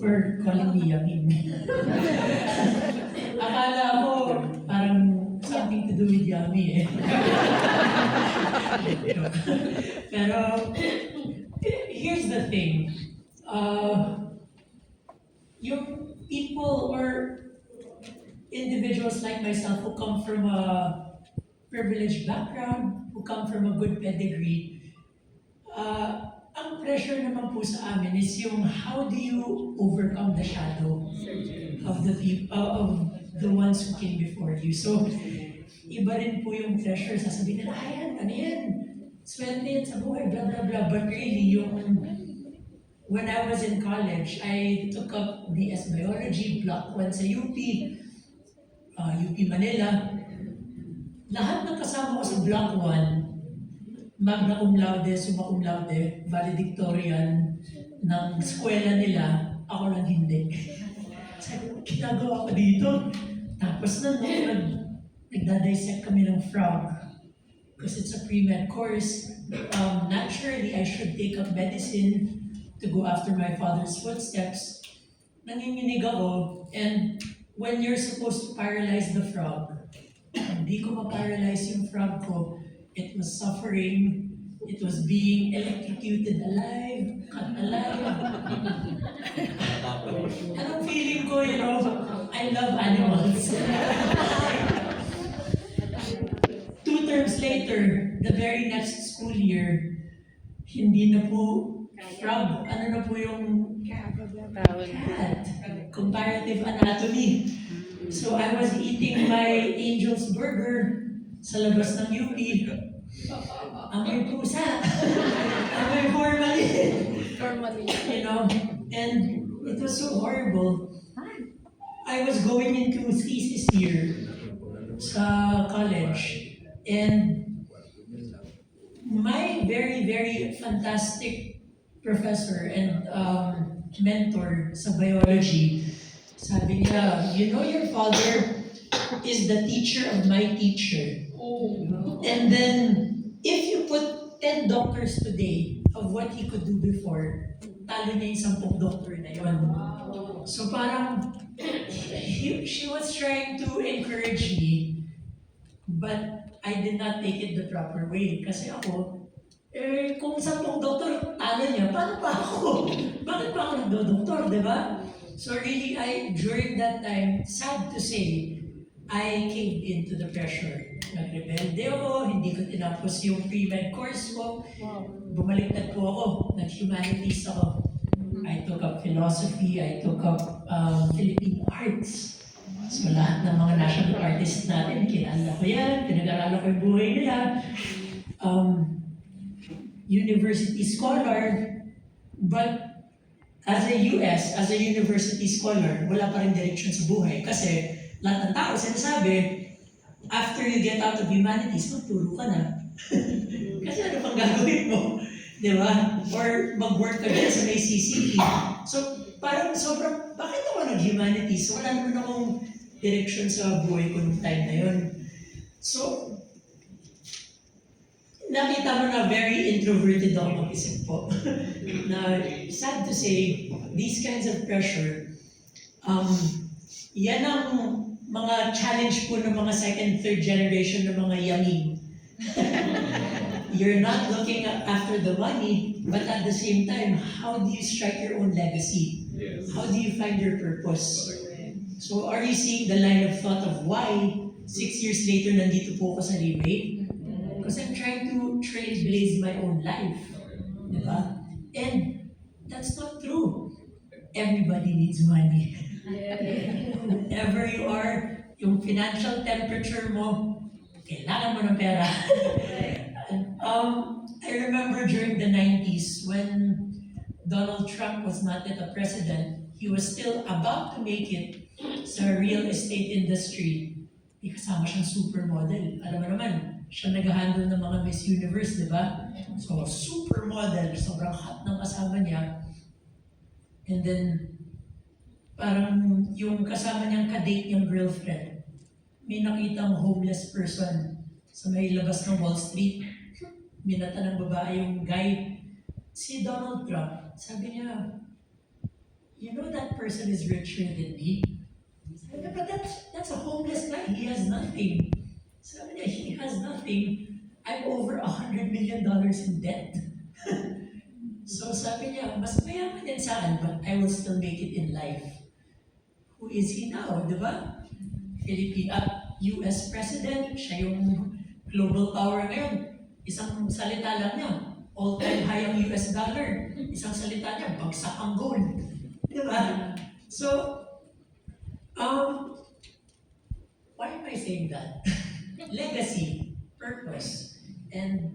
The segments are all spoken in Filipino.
for calling me yamin. Akala ko parang something to do with yummy eh. Pero here's the thing. Yung people or individuals like myself who come from a privileged background, who come from a good pedigree, ang pressure naman po sa amin is yung how do you overcome the shadow of the ones who came before you. So, iba rin po yung pressure, sasabihin nila, ayan, ano yan, swerte yan sa buhay, blah, blah, blah. But really, when I was in college, I took up BS Biology, Block 1 sa UP, UP Manila. Lahat ng kasama ko sa Block 1, magna cum laude, summa cum laude, valedictorian ng eskwela nila, ako lang hindi. Sabi ko, ginagawa ko dito. Tapos na nagdadissect kami ng frog. Because it's a pre-med course. Naturally, I should take up medicine to go after my father's footsteps. Nanginginig ako, and when you're supposed to paralyze the frog, hindi ko ma-paralyze yung frog ko. It was suffering. It was being electrocuted alive, cut alive. Anong feeling ko, I love animals. 2 terms later, the very next school year, hindi na po frog, ano na po yung cat, comparative anatomy. So I was eating my Angel's Burger sa labas ng UP. Amoy pusa. Amoy formalin. And it was so horrible. I was going into thesis year sa college, and my very, very fantastic professor and mentor sa biology, sabi niya, your father is the teacher of my teacher. And then, if you put 10 doctors today of what he could do before, talo na yung 10 doctor na yun. So parang, she was trying to encourage me, but I did not take it the proper way. Kasi ako, kung 10 doktor talo niya, paano pa ako? Bakit pa ako nagdo-doktor, di ba? So really, during that time, sad to say, I caved into the pressure. Nagrebelde ako, hindi ko tinapos yung pre-med course ko. Bumaliktad po ako, nag-humanities ako. I took up philosophy, I took up Philippine arts. So lahat ng mga national artists natin, kilala ko yan, pinag-aralan ko yung buhay nila. University scholar, but as a university scholar, wala pa rin direksyon sa buhay. Kasi lahat ng tao sinasabi, after you get out of humanities, magturo ka na. Kasi ano pang gagawin mo? Di ba? Or mag-work ka din sa may CCP. So parang sobrang, bakit ako nag-humanities? Wala naman akong direksyon sa buhay ko nung time na yun. So, nakita mo na very introverted ako mag-isip po. Na sad to say, these kinds of pressure, yan ang mga challenge po ng mga second, third generation ng mga yamin. You're not looking after the money, but at the same time, how do you strike your own legacy? Yes. How do you find your purpose? So are you seeing the line of thought of why 6 years later nandito po ako sa Libre? Because I'm trying to trailblaze my own life. Diba? And that's not true. Everybody needs money. Wherever you are, yung financial temperature mo, kailangan mo ng pera. I remember during the 90s when Donald Trump was not yet a president, he was still about to make it sa real estate industry. May kasama siyang supermodel. Alam mo naman, siya nag-handle ng mga Miss Universe, di ba? So, supermodel, sobrang hot ng kasama niya. And then, parang yung kasama niyang kadate niyang girlfriend, may nakitang homeless person sa may labas ng Wall Street. Minata ng babae yung guy, si Donald Trump. Sabi niya, you know that person is richer than me. Sabi niya, but that's a homeless guy. He has nothing. Sabi niya, he has nothing. I'm over $100 million in debt. So sabi niya, mas mayaman din saan, but I will still make it in life. Who is he now, di ba? US President, siya yung global power ngayon. Isang salita lang niya, all-time high ang US dollar. Isang salita niya, bagsak ang gold. Di ba? So, why am I saying that? Legacy, purpose, and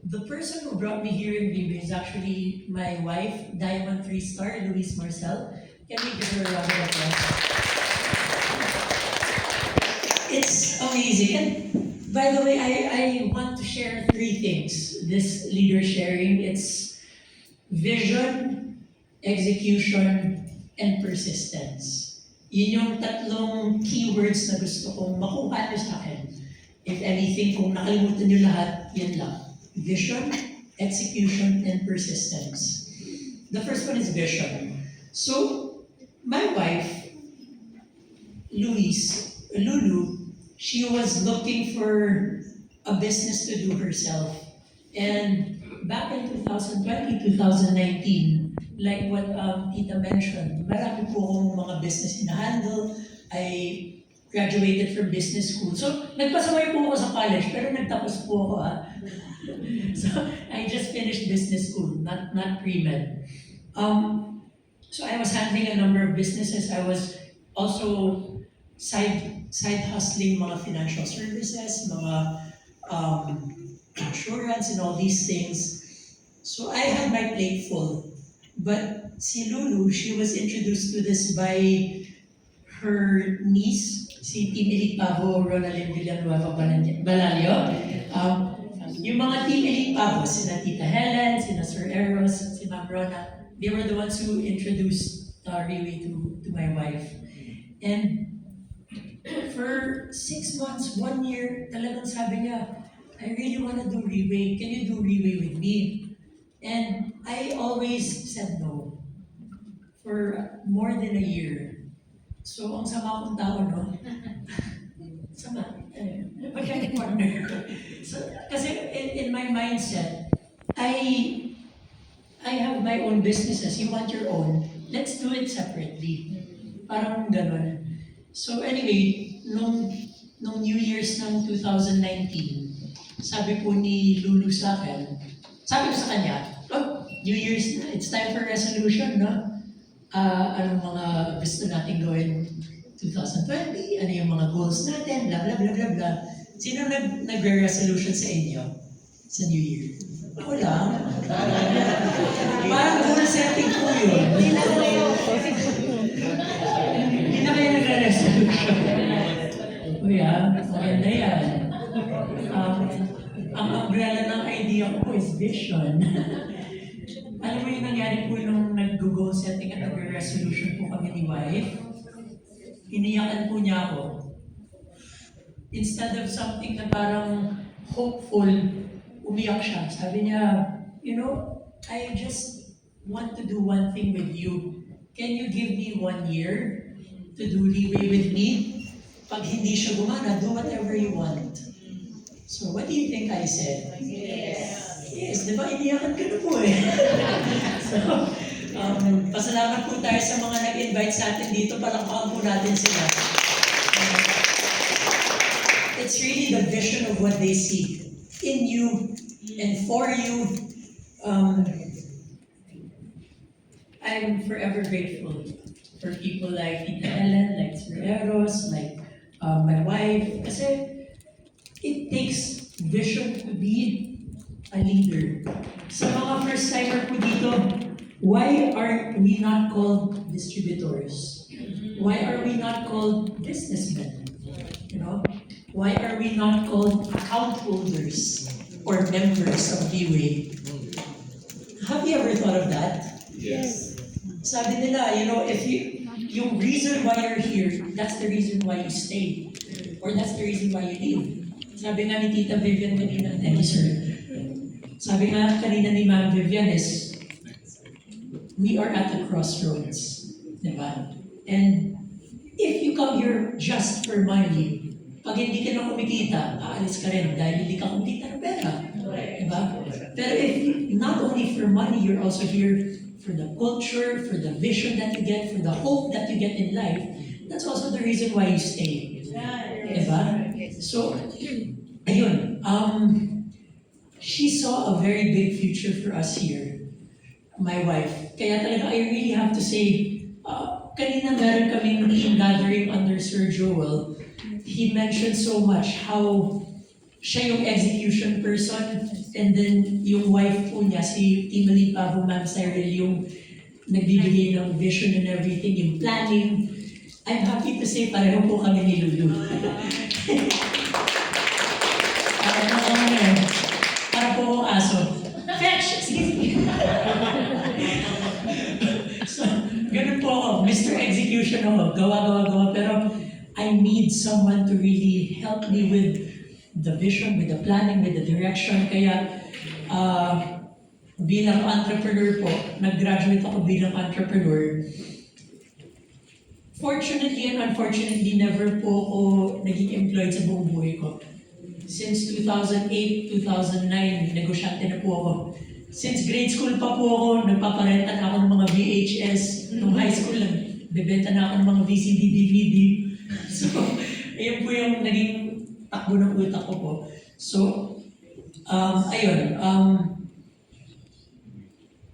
the person who brought me here in Vive is actually my wife, Diamond 3-star, Louise Marcel. Can we give her a round of applause? It's amazing. And by the way, I want to share 3 things. This leader sharing, it's vision, execution, and persistence. Yun yung tatlong keywords na gusto kong makuha nyo sa akin. If anything, kung nakalimutan nyo lahat, yan lang. Vision, execution, and persistence. The first one is vision. So, my wife, Lulu, she was looking for a business to do herself. And back in 2020, 2019, like what Tita mentioned, marami po akong mga business in-handle. I graduated from business school. So, nagpasaway po ako sa college, pero nagtapos po ako So, I just finished business school, not pre-med. So I was handling a number of businesses. I was also side hustling mga financial services, mga insurance and all these things. So I had my plate full. But si Lulu, she was introduced to this by her niece, si Team Pavo, Ronaldin Villanueva Balalio. Yung mga Team Elite Pavo, sina Tita Helen, sina Sir Eros, si Ma'am Rona, they were the ones who introduced Riway to my wife. And for 6 months, 1 year, talagang sabi niya, I really want to do Riway. Can you do Riway with me? And I always said no for more than a year. So, ang sama kong tao, no? Sama. Magkakalit partner. So, kasi in my mindset, I have my own businesses. You want your own. Let's do it separately. Parang ganun. So anyway, nung New Year's ng 2019, sabi po ni Lulu sa akin, sabi ko sa kanya, oh, New Year's na, it's time for resolution, no? Anong mga gusto natin gawin 2020, ano yung mga goals natin, blah, blah, blah, blah, blah. Sino nagre-resolution sa inyo sa New Year? Ako lang. Parang goal setting po yun. Hindi na kayo nagre-resolution. Kuya, maganda yan. Ang umbrella ng idea ko is vision. Alam mo yung nangyari po nung nag-goal setting at nagre-resolution po kami ni wife? Iniyakan po niya ako. Instead of something na parang hopeful, umiyak siya. Sabi niya, you know, I just want to do one thing with you. Can you give me 1 year to do Riway with me? Pag hindi siya gumana, do whatever you want. So what do you think I said? Yes. Yes, di ba? Iniyakan ka na po eh. So, pasalamat po tayo sa mga nag-invite sa atin dito. Palakpakan po natin sila. It's really the vision of what they see in you and for you. I'm forever grateful for people like Tita Helen, like Sir Eros, like my wife. Kasi it takes vision to be a leader. Sa mga first-timer po dito, why are we not called distributors? Why are we not called businessmen? You know? Why are we not called account holders or members of Viway? Have you ever thought of that? Yes. Sabi nila, you know, if yung reason why you're here, that's the reason why you stay. Or that's the reason why you leave. Sabi nga ni Tita Vivian kanina, thank you sir. Sabi nga kanina ni Ma'am Vivian is, we are at the crossroads. Diba? And if you come here just for money, pag hindi ka na kumikita, aalis ka rin dahil hindi ka kumikita ng pera. Diba? Pero if not only for money, you're also here for the culture, for the vision that you get, for the hope that you get in life, that's also the reason why you stay. Diba? So, ayun, she saw a very big future for us here, my wife. Kaya talaga, I really have to say, kanina meron kaming team gathering under Sir Joel. He mentioned so much how siya yung execution person, and then yung wife po niya, si Emily Pavo, Ma'am Cyril, yung nagbibigay ng vision and everything, yung planning. I'm happy to say, pareho po kami ni Lulu. Para po akong aso. Fetch! Sige. So, ganun po ako. Mr. Execution ako. Gawa. Pero I need someone to really help me with the vision, with the planning, with the direction. Kaya, bilang entrepreneur po, nag-graduate ako bilang entrepreneur. Fortunately and unfortunately, never po ako naging employed sa buong buhay ko. Since 2008, 2009, negosyante na po ako. Since grade school pa po ako, nagpaparenta na ako ng mga VHS. Nung high school, bebenta na ako ng mga VCD, DVD. So, ayun po yung naging takbo ng utak ko po. So, ayun.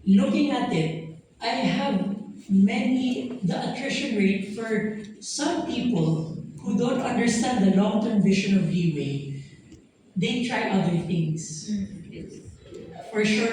Looking at it, I have the attrition rate for some people who don't understand the long-term vision of Leeway. They try other things. For sure.